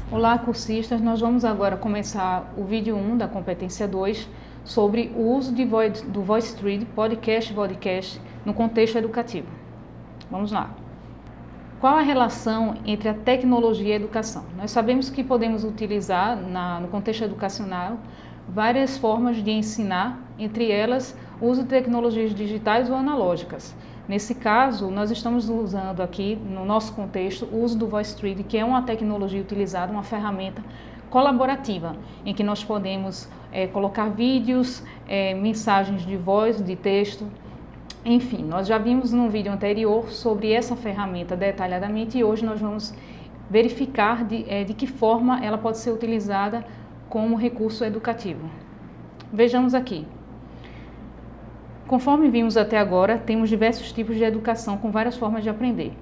Olá, cursistas! Nós vamos agora começar o vídeo 1 da competência 2 sobre o uso do VoiceThread podcast no contexto educativo. Vamos lá. Qual a relação entre a tecnologia e a educação? Nós sabemos que podemos utilizar no contexto educacional várias formas de ensinar, entre elas o uso de tecnologias digitais ou analógicas. Nesse caso, nós estamos usando aqui, no nosso contexto, o uso do VoiceThread, que é uma tecnologia utilizada, uma ferramenta colaborativa, em que nós podemos colocar vídeos, mensagens de voz, de texto, enfim. Nós já vimos num vídeo anterior sobre essa ferramenta detalhadamente e hoje nós vamos verificar de que forma ela pode ser utilizada como recurso educativo. Vejamos aqui. Conforme vimos até agora, temos diversos tipos de educação com várias formas de aprender.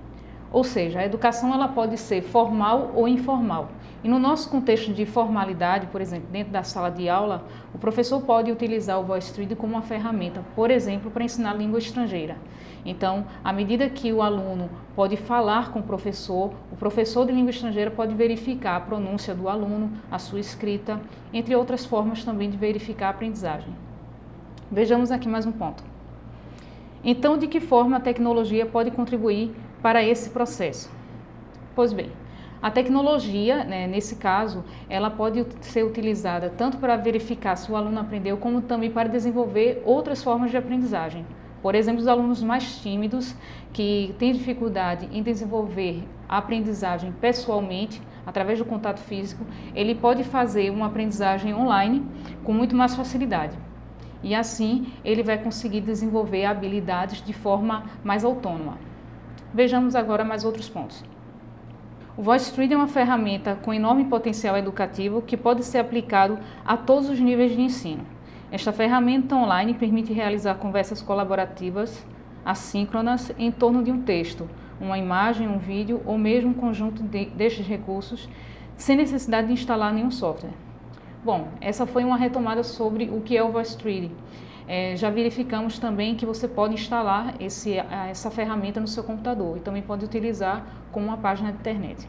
Ou seja, a educação ela pode ser formal ou informal. E no nosso contexto de formalidade, por exemplo, dentro da sala de aula, o professor pode utilizar o VoiceThread como uma ferramenta, por exemplo, para ensinar língua estrangeira. Então, à medida que o aluno pode falar com o professor de língua estrangeira pode verificar a pronúncia do aluno, a sua escrita, entre outras formas também de verificar a aprendizagem. Vejamos aqui mais um ponto. Então, de que forma a tecnologia pode contribuir para esse processo? Pois bem, a tecnologia, nesse caso, ela pode ser utilizada tanto para verificar se o aluno aprendeu, como também para desenvolver outras formas de aprendizagem. Por exemplo, os alunos mais tímidos, que têm dificuldade em desenvolver a aprendizagem pessoalmente, através do contato físico, ele pode fazer uma aprendizagem online com muito mais facilidade. E assim ele vai conseguir desenvolver habilidades de forma mais autônoma. Vejamos agora mais outros pontos. O VoiceThread é uma ferramenta com enorme potencial educativo que pode ser aplicado a todos os níveis de ensino. Esta ferramenta online permite realizar conversas colaborativas, assíncronas, em torno de um texto, uma imagem, um vídeo ou mesmo um conjunto destes recursos, sem necessidade de instalar nenhum software. Bom, essa foi uma retomada sobre o que é o VoiceThread. Já verificamos também que você pode instalar essa ferramenta no seu computador e também pode utilizar como uma página de internet.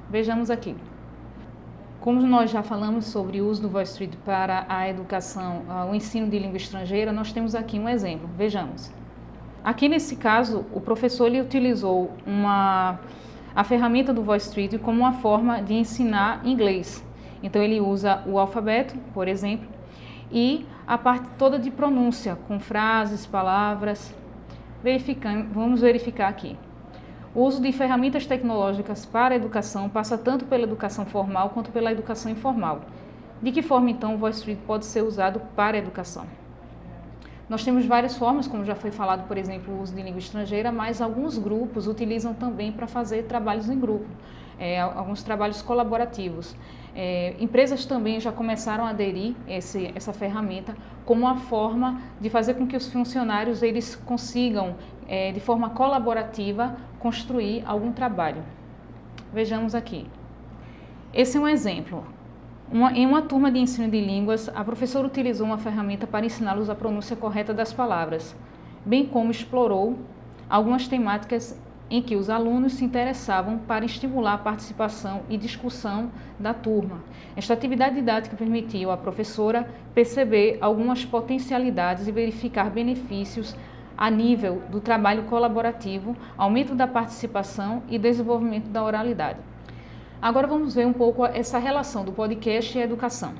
Vejamos aqui. Como nós já falamos sobre o uso do VoiceThread para a educação, o ensino de língua estrangeira, nós temos aqui um exemplo. Vejamos. Aqui nesse caso, o professor ele utilizou a ferramenta do VoiceThread como uma forma de ensinar inglês. Então ele usa o alfabeto, por exemplo, e a parte toda de pronúncia, com frases, palavras. Vamos verificar aqui. O uso de ferramentas tecnológicas para a educação passa tanto pela educação formal quanto pela educação informal. De que forma, então, o VoiceThread pode ser usado para a educação? Nós temos várias formas, como já foi falado, por exemplo, o uso de língua estrangeira, mas alguns grupos utilizam também para fazer trabalhos em grupo, alguns trabalhos colaborativos. Empresas também já começaram a aderir essa ferramenta como uma forma de fazer com que os funcionários eles consigam, de forma colaborativa, construir algum trabalho. Vejamos aqui. Esse é um exemplo. Em uma turma de ensino de línguas, a professora utilizou uma ferramenta para ensiná-los a pronúncia correta das palavras, bem como explorou algumas temáticas em que os alunos se interessavam para estimular a participação e discussão da turma. Esta atividade didática permitiu à professora perceber algumas potencialidades e verificar benefícios a nível do trabalho colaborativo, aumento da participação e desenvolvimento da oralidade. Agora vamos ver um pouco essa relação do podcast e a educação.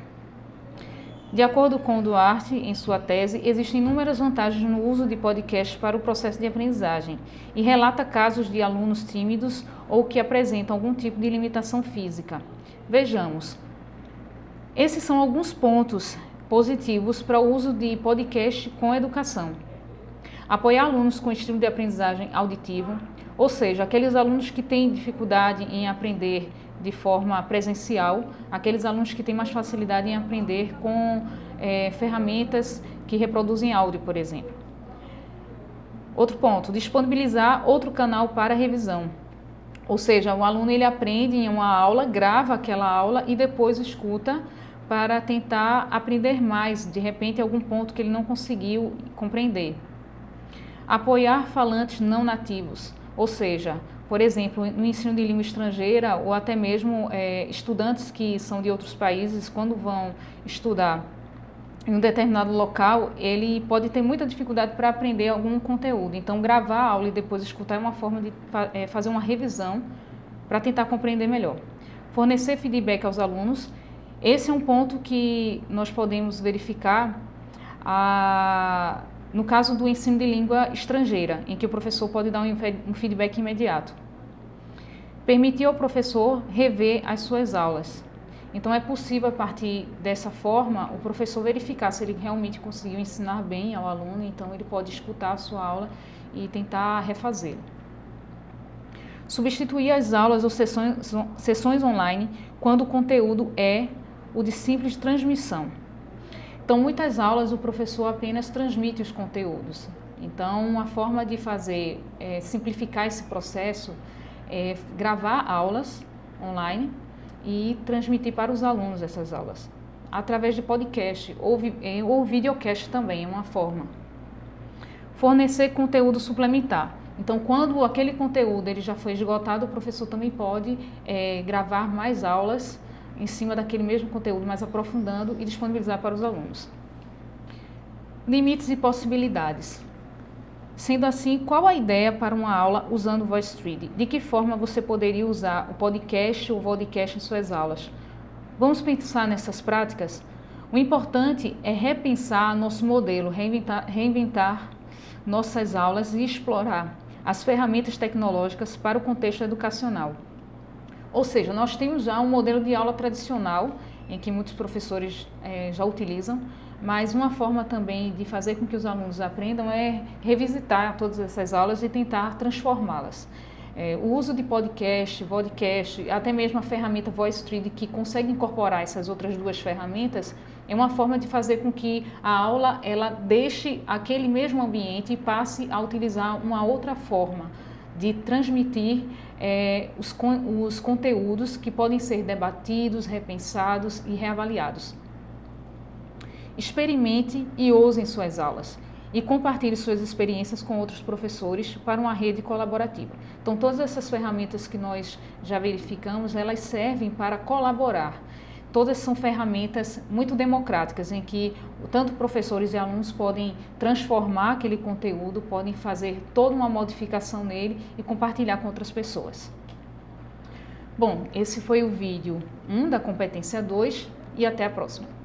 De acordo com Duarte, em sua tese, existem inúmeras vantagens no uso de podcast para o processo de aprendizagem e relata casos de alunos tímidos ou que apresentam algum tipo de limitação física. Vejamos. Esses são alguns pontos positivos para o uso de podcast com a educação. Apoiar alunos com estilo de aprendizagem auditivo, ou seja, aqueles alunos que têm dificuldade em aprender de forma presencial, aqueles alunos que têm mais facilidade em aprender com ferramentas que reproduzem áudio, por exemplo. Outro ponto, disponibilizar outro canal para revisão. Ou seja, o aluno ele aprende em uma aula, grava aquela aula e depois escuta para tentar aprender mais, de repente, algum ponto que ele não conseguiu compreender. Apoiar falantes não nativos, ou seja, Por exemplo, no ensino de língua estrangeira ou até mesmo estudantes que são de outros países, quando vão estudar em um determinado local, ele pode ter muita dificuldade para aprender algum conteúdo. Então, gravar a aula e depois escutar é uma forma de fazer uma revisão para tentar compreender melhor. Fornecer feedback aos alunos. Esse é um ponto que nós podemos verificar no caso do ensino de língua estrangeira, em que o professor pode dar um feedback imediato. Permitir ao professor rever as suas aulas. Então, é possível, a partir dessa forma, o professor verificar se ele realmente conseguiu ensinar bem ao aluno, então ele pode escutar a sua aula e tentar refazê-la. Substituir as aulas ou sessões online quando o conteúdo é o de simples transmissão. Então, muitas aulas o professor apenas transmite os conteúdos. Então, uma forma de simplificar esse processo é gravar aulas online e transmitir para os alunos essas aulas, através de podcast ou videocast também é uma forma. Fornecer conteúdo suplementar. Então, quando aquele conteúdo ele já foi esgotado, o professor também pode gravar mais aulas em cima daquele mesmo conteúdo, mais aprofundando e disponibilizar para os alunos. Limites e possibilidades. Sendo assim, qual a ideia para uma aula usando o VoiceThread? De que forma você poderia usar o podcast ou o vodcast em suas aulas? Vamos pensar nessas práticas? O importante é repensar nosso modelo, reinventar nossas aulas e explorar as ferramentas tecnológicas para o contexto educacional. Ou seja, nós temos já um modelo de aula tradicional, em que muitos professores já utilizam, mas uma forma também de fazer com que os alunos aprendam é revisitar todas essas aulas e tentar transformá-las. O uso de podcast, vodcast, até mesmo a ferramenta VoiceThread, que consegue incorporar essas outras duas ferramentas, é uma forma de fazer com que a aula ela deixe aquele mesmo ambiente e passe a utilizar uma outra forma de transmitir os conteúdos que podem ser debatidos, repensados e reavaliados. Experimente e ouse em suas aulas e compartilhe suas experiências com outros professores para uma rede colaborativa. Então, todas essas ferramentas que nós já verificamos, elas servem para colaborar. Todas são ferramentas muito democráticas, em que tanto professores e alunos podem transformar aquele conteúdo, podem fazer toda uma modificação nele e compartilhar com outras pessoas. Bom, esse foi o vídeo 1 da competência 2 e até a próxima.